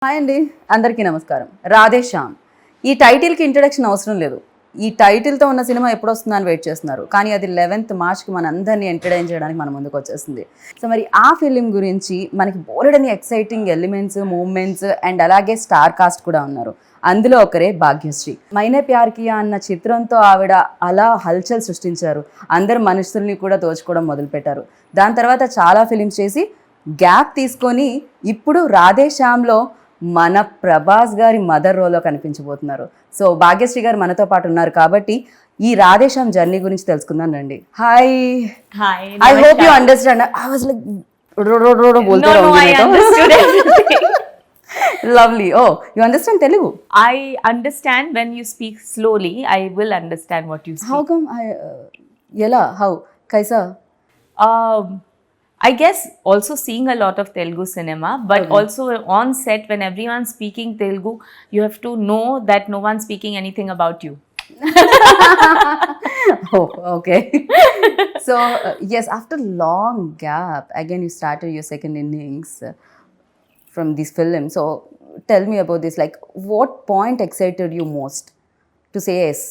Hi అండి, అందరికీ నమస్కారం. రాధే శ్యామ్. ఈ టైటిల్కి ఇంట్రడక్షన్ అవసరం లేదు. ఈ టైటిల్తో ఉన్న సినిమా ఎప్పుడు వస్తుందని వెయిట్ చేస్తున్నారు, కానీ అది 11th మార్చ్కి మన అందరినీ ఎంటర్టైన్ చేయడానికి మన ముందుకు వచ్చేస్తుంది. సో మరి ఆ ఫిలిం గురించి మనకి బోలెడని ఎక్సైటింగ్ ఎలిమెంట్స్, మూమెంట్స్ అండ్ అలాగే స్టార్ కాస్ట్ కూడా ఉన్నారు. అందులో ఒకరే భాగ్యశ్రీ. మైనే ప్యార్ కియా అన్న చిత్రంతో ఆవిడ అలా హల్చల్ సృష్టించారు. అందరు మనుషుల్ని కూడా దోచుకోవడం మొదలుపెట్టారు. దాని తర్వాత చాలా ఫిలిమ్స్ చేసి గ్యాప్ తీసుకొని ఇప్పుడు రాధే శ్యామ్లో మన ప్రభాస్ గారి మదర్ రోల్లో కనిపించబోతున్నారు. సో భాగ్యశ్రీ గారు మనతో పాటు ఉన్నారు కాబట్టి ఈ రాధే శ్యామ్ జర్నీ గురించి తెలుసుకుందాం రండి. Hi. I hope you understand. I was like बोलते रहूंगी. Lovely. Oh, you understand Telugu? I understand when you speak slowly. I will understand what you speak. How come yela? How? Kaisa? I guess also seeing a lot of Telugu cinema, but also on set when everyone's speaking Telugu, you have to know that no one's speaking anything about you. Oh, okay. So, yes, after long gap, again you started your second innings from this film. So, tell me about this. Like, what point excited you most to say yes?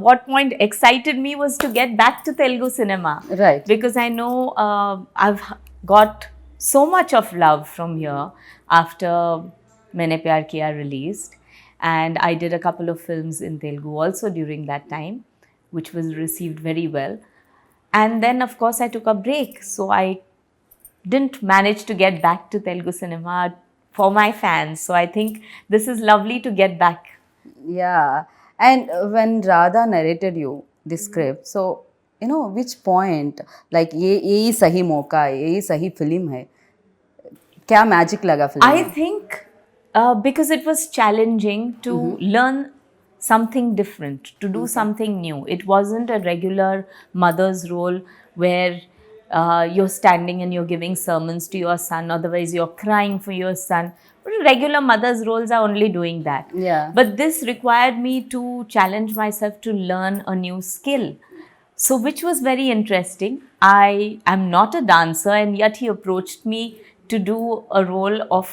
What point excited me was to get back to Telugu cinema. Right. Because I know I've got so much of love from here after Maine Pyar Kiya released. And I did a couple of films in Telugu also during that time, which was received very well. And then, of course, I took a break. So I didn't manage to get back to Telugu cinema for my fans. So I think this is lovely to get back. Yeah. And when Radha narrated you the script, so you know which point, like ये सही मौका है, ये सही film है, क्या magic लगा film? I think because it was challenging to learn something different, to do something new. It wasn't a regular mother's role where you're standing and you're giving sermons to your son, otherwise you're crying for your son. Regular mother's roles are only doing that. Yeah. But this required me to challenge myself to learn a new skill. So which was very interesting. I am not a dancer and yet he approached me to do a role of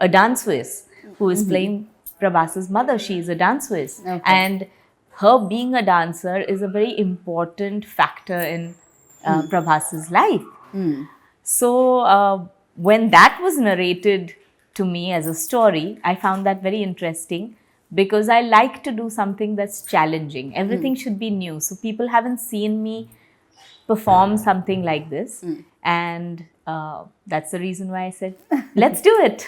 a dance whiz who is playing Prabhas's mother. She is a dance whiz. Okay. And her being a dancer is a very important factor in Prabhas's life. So when that was narrated to me as a story, I found that very interesting because I like to do something that's challenging. Everything should be new. So people haven't seen me perform something like this. And that's the reason why I said, let's do it.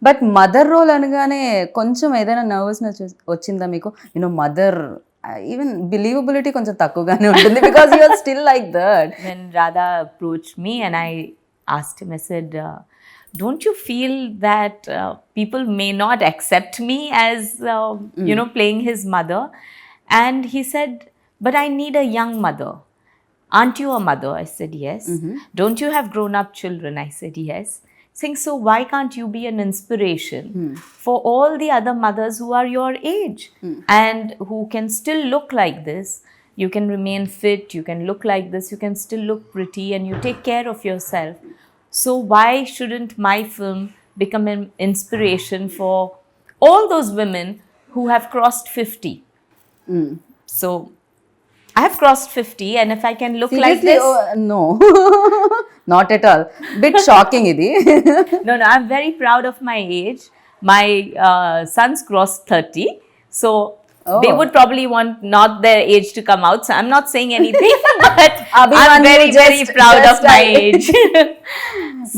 But mother role అనగానే కొంచెం ఏదైనా nervousness వచ్చిందా మీకు? You know mother even believability కొంచెం తక్కువగానే ఉంటుంది because you are still like that. When Radha approached me and I asked him, I said, don't you feel that people may not accept me as, you know, playing his mother? And he said, but I need a young mother. Aren't you a mother? I said, yes. Don't you have grown-up children? I said, yes. Saying, so why can't you be an inspiration for all the other mothers who are your age and who can still look like this? You can remain fit, you can look like this, you can still look pretty and you take care of yourself. So why shouldn't my film become an inspiration for all those women who have crossed 50? So I have crossed 50 and if I can look Seriously? like this... Oh, no. Not at all. Bit shocking idi. No, I'm very proud of my age. My son's crossed 30. So they would probably want not their age to come out. So I'm not saying anything, but I'm very, very proud of my age.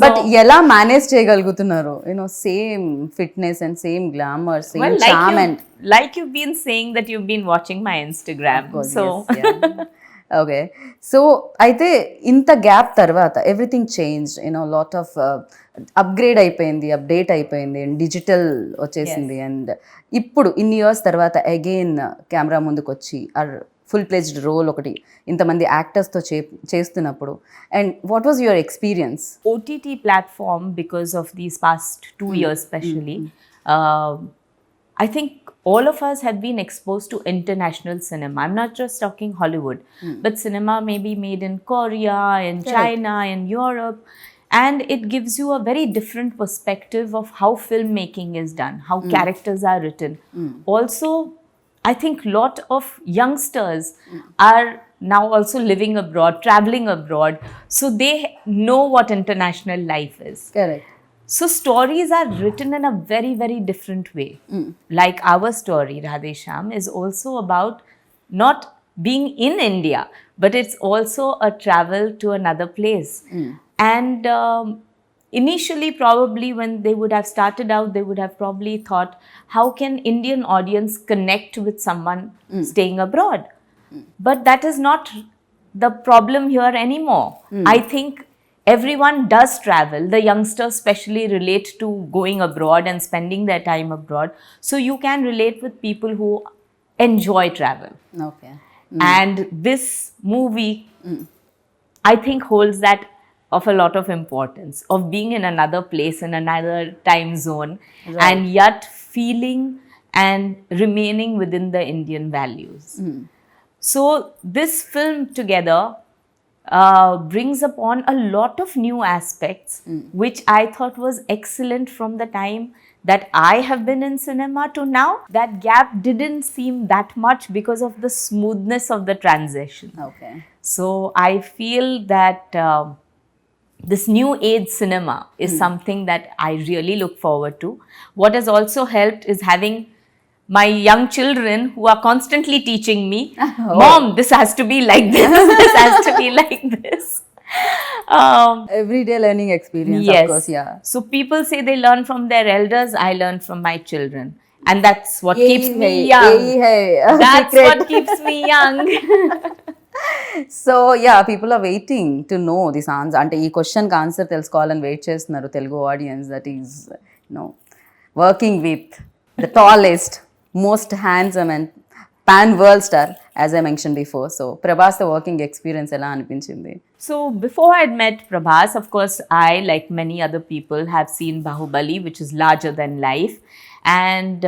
But ఎలా manage చేయగలుగుతున్నారు? You know same fitness and same glamour, same charm and like you've been saying that you've been watching my Instagram. So okay. So అయితే ఇంత gap తర్వాత everything change, you know lot of upgrade అయిపోయింది, update అయిపోయింది, and digital వచ్చేసింది. And ఇప్పుడు ఇన్ని years తర్వాత again camera ముందుకు వచ్చి ఫుల్ ప్లేజ్డ్ రోల్ ఒకటి ఇంతమంది యాక్టర్స్తో చేస్తున్నప్పుడు, and what was your experience? OTT platform, because of these past 2 years especially, I think all of us have been exposed to international cinema. I'm not just talking Hollywood, but cinema may be made in Korea, in China, in Europe. And it gives you a very different perspective of how filmmaking is done, how characters are written. Also, I think lot of youngsters are now also living abroad, traveling abroad, so they know what international life is. Correct. So stories are written in a very, very different way. Like our story, Radhe Shyam, is also about not being in India, but it's also a travel to another place. And initially, probably when they would have started out, they would have probably thought, how can Indian audience connect with someone staying abroad? But that is not the problem here anymore. I think everyone does travel. The youngsters especially relate to going abroad and spending their time abroad. So you can relate with people who enjoy travel. Okay. And this movie, I think, holds that of a lot of importance, of being in another place, in another time zone, and yet feeling and remaining within the Indian values. So this film together brings upon a lot of new aspects, which I thought was excellent from the time that I have been in cinema to now. That gap didn't seem that much because of the smoothness of the transition. Okay. So I feel that this new age cinema is something that I really look forward to. What has also helped is having my young children who are constantly teaching me, Mom, this has to be like this, this has to be like this. Everyday learning experience, Yes. of course, yeah. So people say they learn from their elders, I learn from my children. And that's what keeps me young. That's what keeps me young. So yeah people are waiting to know this answer. అంటే ఈ క్వశ్చన్కి answer తెలుసుకోవాలని wait చేస్తున్నారు Telugu audience. That is no working with the tallest, most handsome and pan world star, as I mention before. So Prabhas తో working experience ఎలా అనిపించింది? So before I had met Prabhas, of course, I, like many other people, have seen Bahubali, which is larger than life. And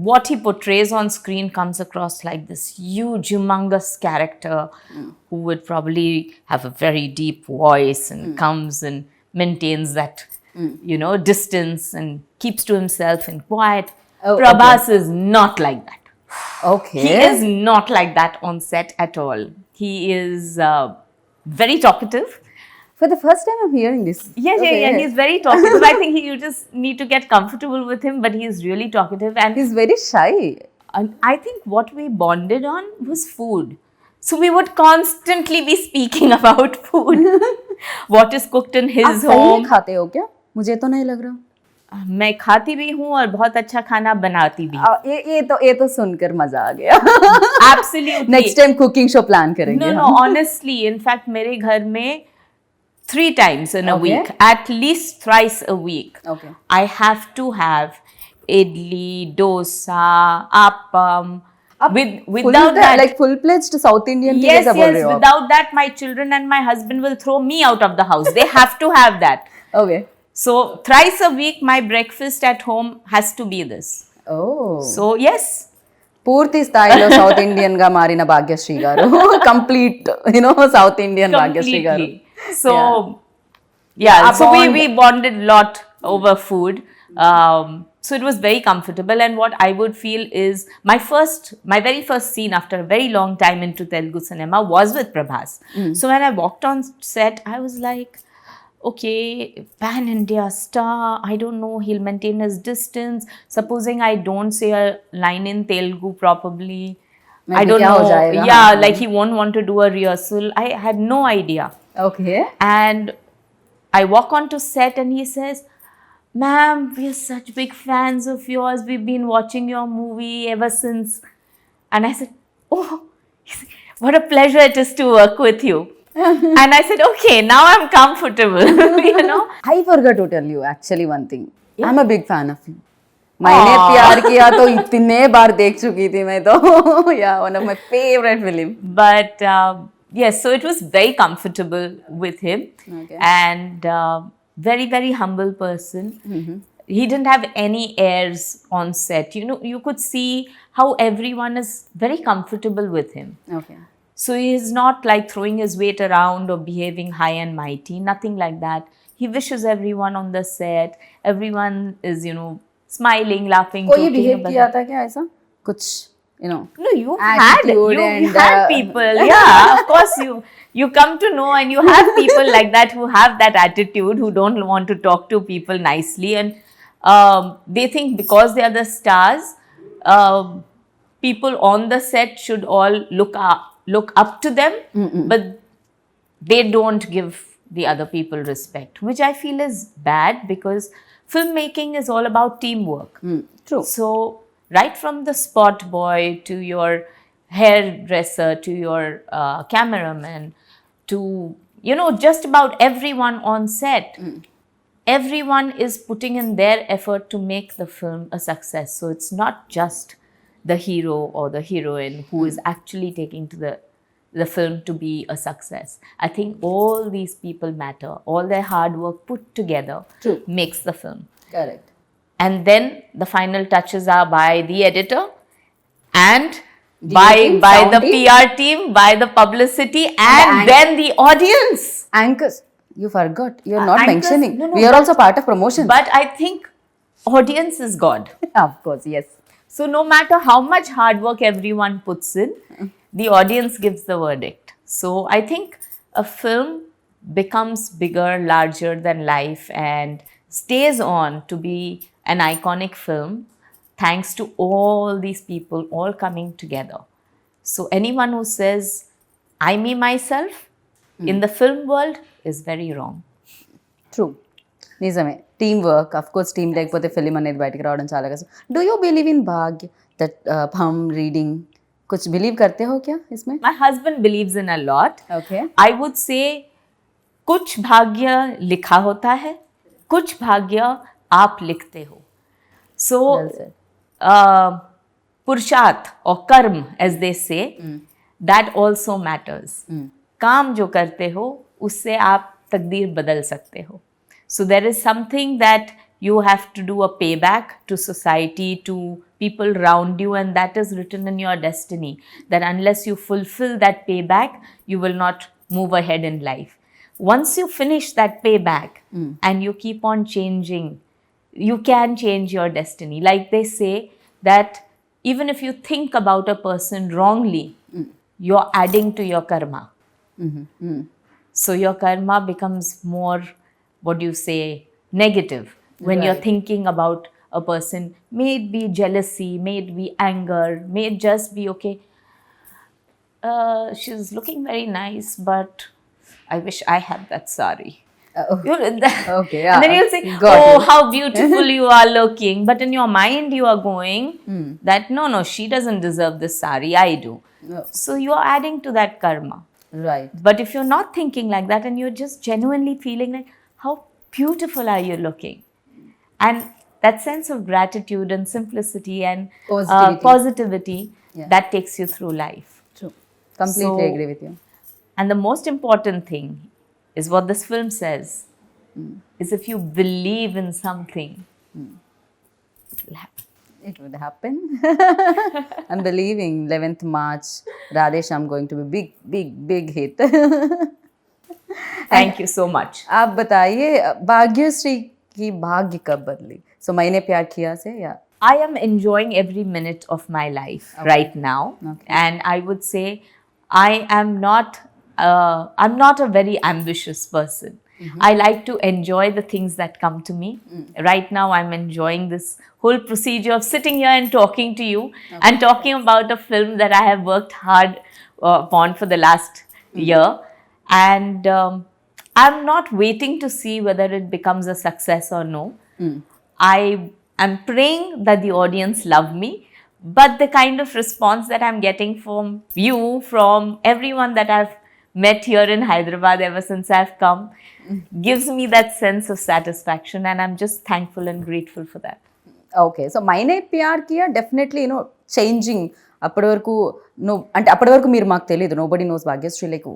what he portrays on screen comes across like this huge, humongous character who would probably have a very deep voice and comes and maintains that, distance and keeps to himself and quiet. Prabhas is not like that. Okay. He is not like that on set at all. He is very talkative. For the first time I'm hearing this. Yeah. He's very talkative. I think you just need to get comfortable with him, but he is really talkative. And He's very shy. I think what we bonded on was food. So we would constantly be speaking about food. What is cooked in his आप सही में home. खाते हो क्या? मुझे तो नहीं लग रहा. मैं खाती भी हूँ और बहुत अच्छा खाना बनाती भी हूँ. ये तो सुनकर मजा आ गया. Absolutely. Next time cooking show plan करेंगे. No, honestly, in fact, मेरे घर में 3 times in a Okay. week, at least thrice a week, Okay. I have to have idli, dosa, appam. Without that, like full pledged South Indian के yes, जैसा बोल रहे हो आप. without that, my children and my husband will throw me out of the house. They have to have that. Okay. So thrice a week, my breakfast at home has to be this. Oh. So yes, పూర్తి స్థాయిలో south Indian గా మారిన భాగ్యశ్రీ గారు. Complete south Indian Bhagyashree గారు. completely. So yeah, Our so bond- we bonded a lot over food. So it was very comfortable. And what I would feel is my very first scene after a very long time into Telugu cinema was with Prabhas. So when I walked on set, I was like, okay, pan-India star, I don't know, he'll maintain his distance. Supposing I don't say a line in Telugu properly, Maybe I don't kya ho know. jayega? Yeah, like he won't want to do a rehearsal. I had no idea. Okay. And I walk onto set and he says, ma'am, we're such big fans of yours. We've been watching your movie ever since. And I said, oh, what a pleasure it is to work with you. And I said, okay, now I'm comfortable, I forgot to tell you actually one thing. I'm a big fan of you. मैंने प्यार किया तो इतने बार देख चुकी थी मैं तो. Yeah, one of my favorite film. But yes, so it was very comfortable with him. Okay. And very, very humble person. He didn't have any airs on set. You could see how everyone is very comfortable with him. Okay. So he is not like throwing his weight around or behaving high and mighty, nothing like that. He wishes everyone on the set, everyone is, smiling, laughing, कोई joking behave about किया it. था क्या ऐसा कुछ No, you attitude you and, had people, yeah, of course you come to know, and you have people like that who have that attitude, who don't want to talk to people nicely, and they think because they are the stars, people on the set should all look up to them, but they don't give the other people respect, which I feel is bad, because filmmaking is all about teamwork. True. So right from the spot boy to your hairdresser to your cameraman to just about everyone on set, everyone is putting in their effort to make the film a success. So it's not just the hero or the heroine who is actually taking to the film to be a success. I think all these people matter. All their hard work put together True. makes the film. Correct. And then the final touches are by the editor and team, by sound the team. PR team, by the publicity, and then the audience. Anchors, you forgot. You're not Anchors? mentioning. No, We are also part of promotion. But I think audience is God. Of course, yes. So no matter how much hard work everyone puts in, the audience gives the verdict. So I think a film becomes bigger, larger than life, and stays on to be an iconic film thanks to all these people all coming together. So anyone who says, I, me, myself, in the film world is very wrong. True. నిజమే team work of course team లేకపోతే film అనేది బయటకు రావడం చాలా కష్టం do you believe इन भाग्य that हम reading कुछ बिलीव करते हो क्या इसमें My husband believes in a lot. Okay. I would say कुछ भाग्य लिखा होता है, कुछ भाग्य आप लिखते हो. So Well said. पुरुषार्थ or कर्म as they say, that also matters. काम जो करते हो उससे आप तकदीर बदल सकते हो. So there is something that you have to do a payback to society, to people around you, and that is written in your destiny, that unless you fulfill that payback, you will not move ahead in life. Once you finish that payback and you keep on changing, you can change your destiny. Like they say that even if you think about a person wrongly, you're adding to your karma. So your karma becomes more, what do you say, negative when you're thinking about a person. May it be jealousy, may it be anger, may it just be, okay, she's looking very nice, but I wish I had that sari. Okay, yeah. And then you'll say, Got oh, you. how beautiful you are looking. But in your mind, you are going that, no, she doesn't deserve this sari, I do. No. So you are adding to that karma. Right. But if you're not thinking like that and you're just genuinely feeling like, how beautiful are you looking? And that sense of gratitude and simplicity and positivity, that takes you through life. True. Completely agree with you. And the most important thing is what this film says, is if you believe in something, it will happen. It would happen. I'm believing 11th March, Radhe Shyam going to be big hit. Thank you so much. आप बताइए भाग्यश्री की भाग्य कब बदली? So मैंने प्यार किया से या? I am enjoying every minute of my life right now. Okay. And I would say I'm not a very ambitious person. I like to enjoy the things that come to me. Right now, I'm enjoying this whole procedure of sitting here and talking to you and talking about a film that I have worked hard upon for the last year. And I'm not waiting to see whether it becomes a success or no. I am praying that the audience love me. But the kind of response that I'm getting from you, from everyone that I've met here in Hyderabad ever since I've come, gives me that sense of satisfaction, and I'm just thankful and grateful for that. Okay, so मैंने प्यार किया definitely changing. అప్పటి వరకు అంటే అప్పటి వరకు మీరు మాకు తెలియదు nobody knows Bhagyashree like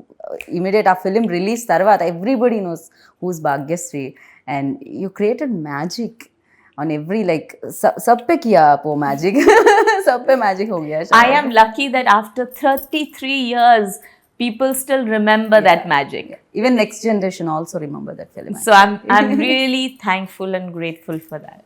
immediate ఆ ఫిలిం రిలీజ్ తర్వాత everybody knows who's Bhagyashree and you created magic on every like sab pe kiya aap wo magic सब पे मैजिक हो गया I am lucky that after 33 years, people still remember that magic. Even next generation also remember that film. So I'm really thankful and grateful for that.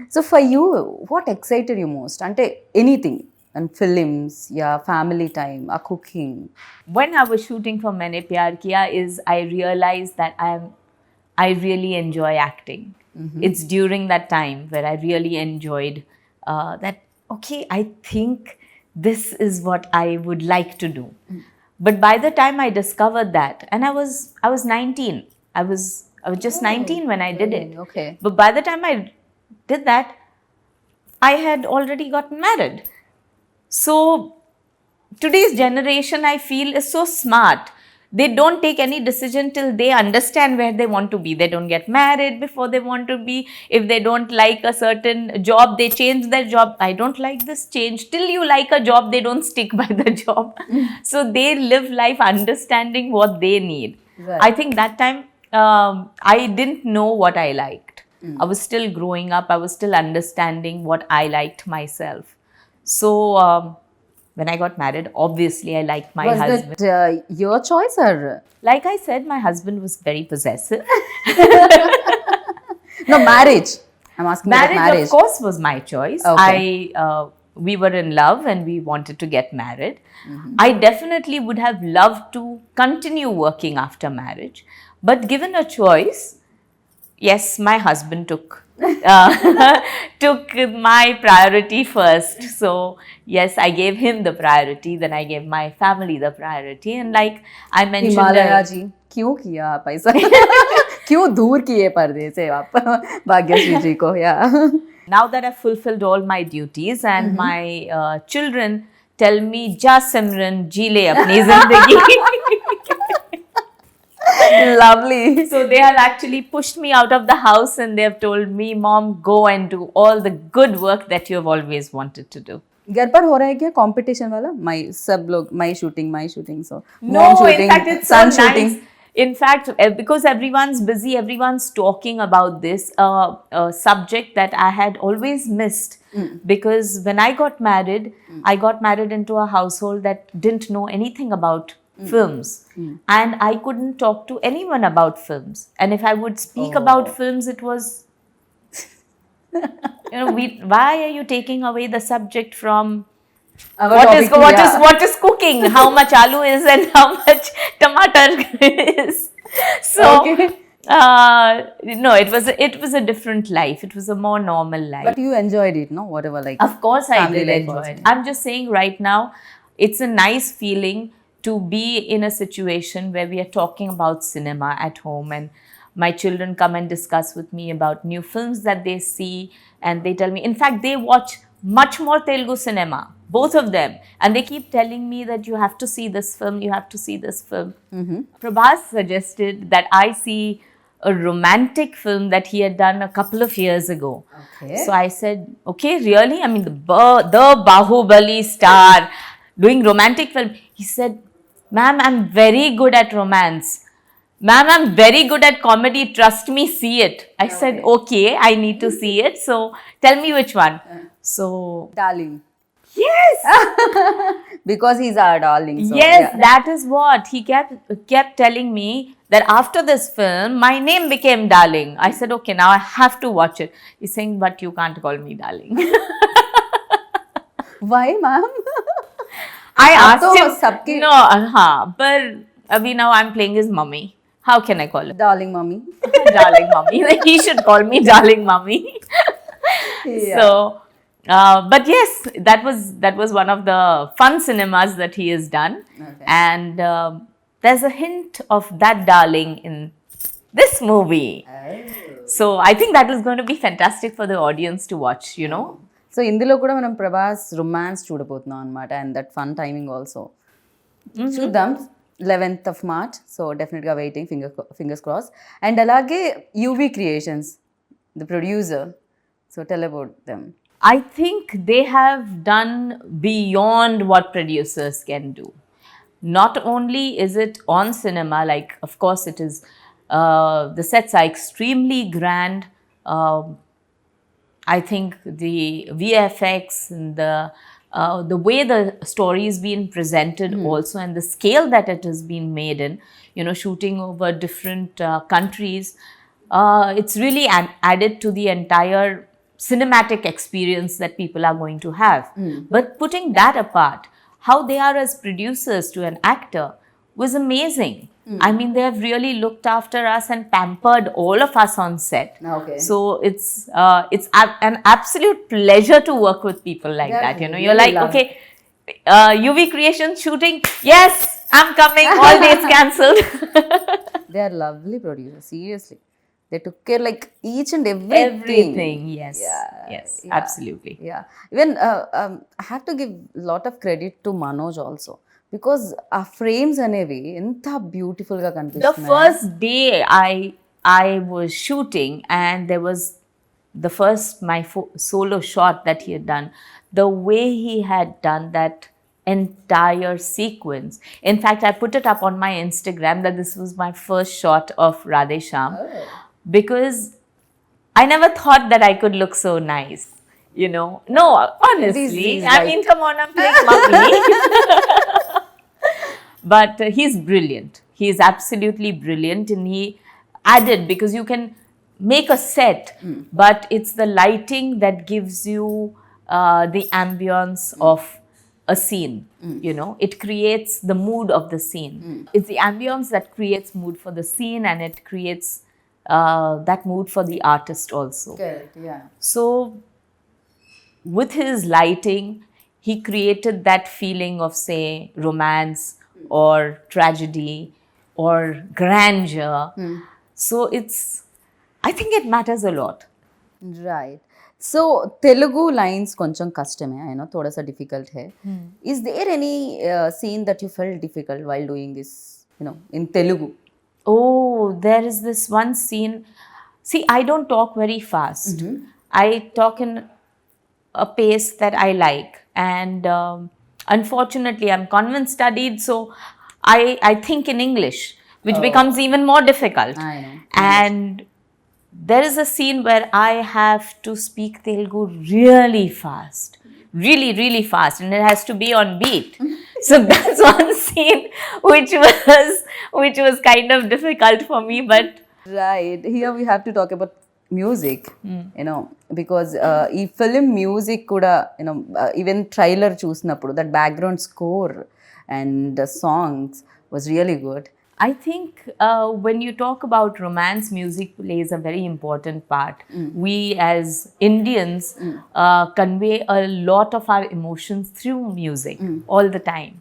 So for you, what excited you most? Ante anything and films, yeah, family time, a cooking. When I was shooting for Maine Pyar Kiya is I realized that I really enjoy acting. It's during that time where I really enjoyed that, okay, I think this is what I would like to do. But by the time I discovered that, and I was 19. I was just 19 when I did it. Okay. But by the time I did that, I had already gotten married. So today's generation, I feel, is so smart. They don't take any decision till they understand where they want to be. They don't get married before they want to be. If they don't like a certain job, they change their job. I don't like this, change. Till you like a job, they don't stick by the job. So they live life understanding what they need. Right. I think that time I didn't know what I liked. I was still growing up. I was still understanding what I liked myself. So when I got married, obviously I liked my husband. Was that your choice or? Like I said, my husband was very possessive. No, marriage. I'm asking about marriage. Of course, was my choice. Okay. We were in love and we wanted to get married. I definitely would have loved to continue working after marriage. But given a choice, yes, my husband took my priority first. So yes, I gave him the priority, then I gave my family the priority. And like I mentioned, Himalaya जी क्यों किया आप ऐसा? क्यों दूर किए पर्दे से आप भाग्यश्री जी को? या now that I've fulfilled all my duties and my children tell me, "Ja Simran, जी ले अपनी जिंदगी." Lovely. So they have actually pushed me out of the house and they have told me, "Mom, go and do all the good work that you have always wanted to do." घर पर हो रहा है क्या competition वाला? सब लोग my shooting so No, in fact, it's so nice. In fact, because everyone's busy, everyone's talking about this subject that I had always missed. Because when I got married into a household that didn't know anything about films. And I couldn't talk to anyone about films. And if I would speak about films, it was, why are you taking away the subject from what is cooking, how much aloo is and how much tomato is. So no, it was a different life. It was a more normal life. But you enjoyed it, no? Whatever, like. Of course I family did life enjoy also. it. I'm just saying right now, it's a nice feeling to be in a situation where we are talking about cinema at home and my children come and discuss with me about new films that they see and they tell me, in fact, they watch much more Telugu cinema, both of them. And they keep telling me that you have to see this film, you have to see this film. Prabhas suggested that I see a romantic film that he had done a couple of years ago. Okay. So I said, okay, really? I mean, the Bahubali star doing romantic film. He said, "Ma'am, I'm very good at romance. Ma'am, I'm very good at comedy. Trust me, see it." I said, okay, I need to see it. So tell me which one. So, Darling. yes. Because he's our darling. So, Yes, yeah. that is what he kept telling me, that after this film, my name became Darling. I said, okay, now I have to watch it. He's saying, but you can't call me Darling. Why, ma'am? I आप asked him, तो सबकी- no, but abhi now I'm playing his mummy. How can I call him? Darling mommy. Darling mummy. Like, he should call me Darling mummy. Yeah. So, but yes, that was one of the fun cinemas that he has done. Okay. And there's a hint of that darling in this movie. So I think that is going to be fantastic for the audience to watch, you know. So ఇందులో కూడా మనం Prabhas romance చూడబోతున్నాం అనమాట and that fun timing also చూద్దాం 11th of March. So డెఫినెట్గా waiting fingers cross. And అలాగే UV creations the producer, so tell about them. I think they have done beyond what producers can do. Not only is it on cinema, like of course it is, the sets are extremely grand. I think the VFX and the way the story is being presented also, and the scale that it has been made in, shooting over different countries, it's really added to the entire cinematic experience that people are going to have. But putting that apart, how they are as producers to an actor was amazing. I mean, they have really looked after us and pampered all of us on set. Okay. So it's an absolute pleasure to work with people like that. You're really like, love okay, UV Creations shooting, yes, I'm coming, all dates cancelled. They are lovely producers, seriously. They took care like each and everything. Everything, yes. Yeah, Yes, yeah, absolutely. Yeah. Even I have to give a lot of credit to Manoj also. Because our frames అనేవి ఎంత beautiful గా The కనిపిస్తున్నాయి. first day I was shooting, and there was the first my solo shot that he had done, the way he had done that entire sequence. In fact, I put it up on my Instagram that this was my first shot of Radhe Shyam, because I never thought that I could look so nice. No, honestly, These I mean, come on, I'm playing mummy. But he's brilliant. He is absolutely brilliant, and he added, because you can make a set, but it's the lighting that gives you the ambience of a scene. It creates the mood of the scene. It's the ambience that creates mood for the scene, and it creates that mood for the artist also. Correct, yeah. So with his lighting, he created that feeling of, say, romance or tragedy or grandeur. So I think it matters a lot. Right. So Telugu lines కొంచెం కష్టమే, I know थोड़ा सा difficult है. Is there any scene that you felt difficult while doing this, in Telugu? Oh, there is this one scene. See, I don't talk very fast. I talk in a pace that I like. And unfortunately, I'm convent studied, so I think in English, which becomes even more difficult. I know. And there is a scene where I have to speak Telugu really fast. Really, really fast. And it has to be on beat. So that's one scene which was kind of difficult for me, but Right. Here we have to talk about music, because ఈ film music కూడా even trailer చూసినప్పుడు that background score and songs was really good. I think when you talk about romance, music plays a very important part. We as Indians convey a lot of our emotions through music all the time.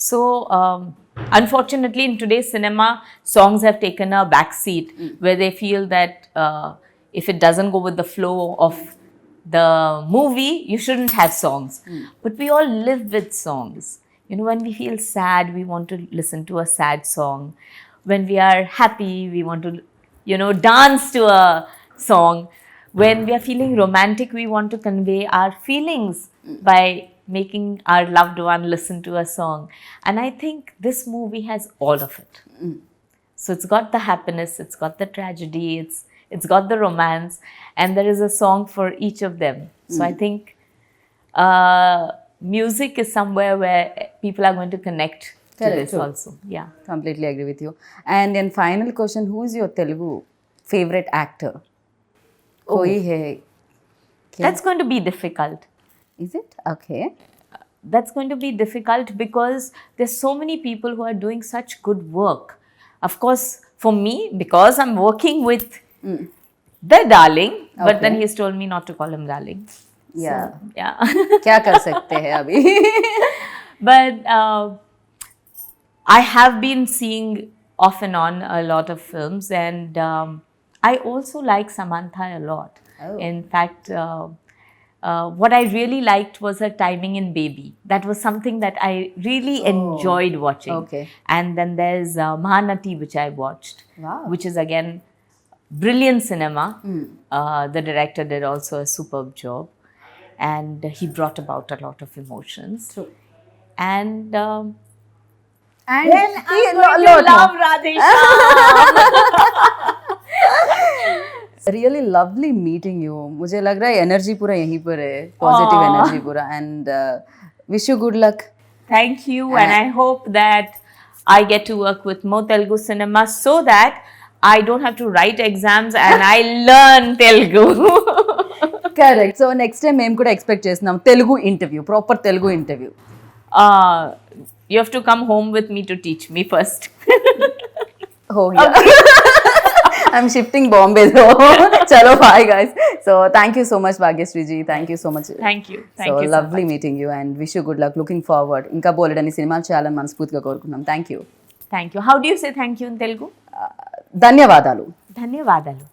So unfortunately, in today's cinema, songs have taken a back seat, where they feel that if it doesn't go with the flow of the movie, you shouldn't have songs. But we all live with songs. When we feel sad, we want to listen to a sad song. When we are happy, we want to, dance to a song. When we are feeling romantic, we want to convey our feelings by making our loved one listen to a song. And I think this movie has all of it. So it's got the happiness, it's got the tragedy, it's got the romance, and there is a song for each of them. So I think music is somewhere where people are going to connect to this also. Yeah. Completely agree with you. And then final question, who is your Telugu favorite actor? Koi hai? That's going to be difficult. Is it? Okay. That's going to be difficult because there's so many people who are doing such good work. Of course, for me, because I'm working with the darling, but then he's told me not to call him darling. Yeah. So, yeah. क्या कर सकते हैं अभी? But I have been seeing off and on a lot of films, and I also like Samantha a lot. In fact, what I really liked was her timing in Baby. That was something that I really enjoyed watching. Okay. And then there's Mahanati, which I watched, which is again brilliant cinema. The director did also a superb job, and he brought about a lot of emotions. True. And then And I'm going to love Radhe Shyam. Really lovely meeting you. मुझे लग रहा है energy पूरा यहीं पर है, positive energy पूरा. And wish you good luck. Thank you, and I hope that I get to work with more Telugu cinema so that I don't have to write exams and I learn Telugu. Correct. So next time మేము కూడా expect చేస్తున్నాం Telugu interview, proper Telugu interview. You have to come home with me to teach me first. Oh yeah. I'm shifting Bombay so chalo bye guys. So thank you so much Bhagyashree ji, thank you so much. Thank you So so lovely much. meeting you and wish you good luck, looking forward ఇంకా బోలెడని సినిమాలు చేయాలని మనస్ఫూర్తిగా కోరుకుంటున్నాం. Thank you. Thank you. How do you say thank you in Telugu? ధన్యవాదాలు. ధన్యవాదాలు.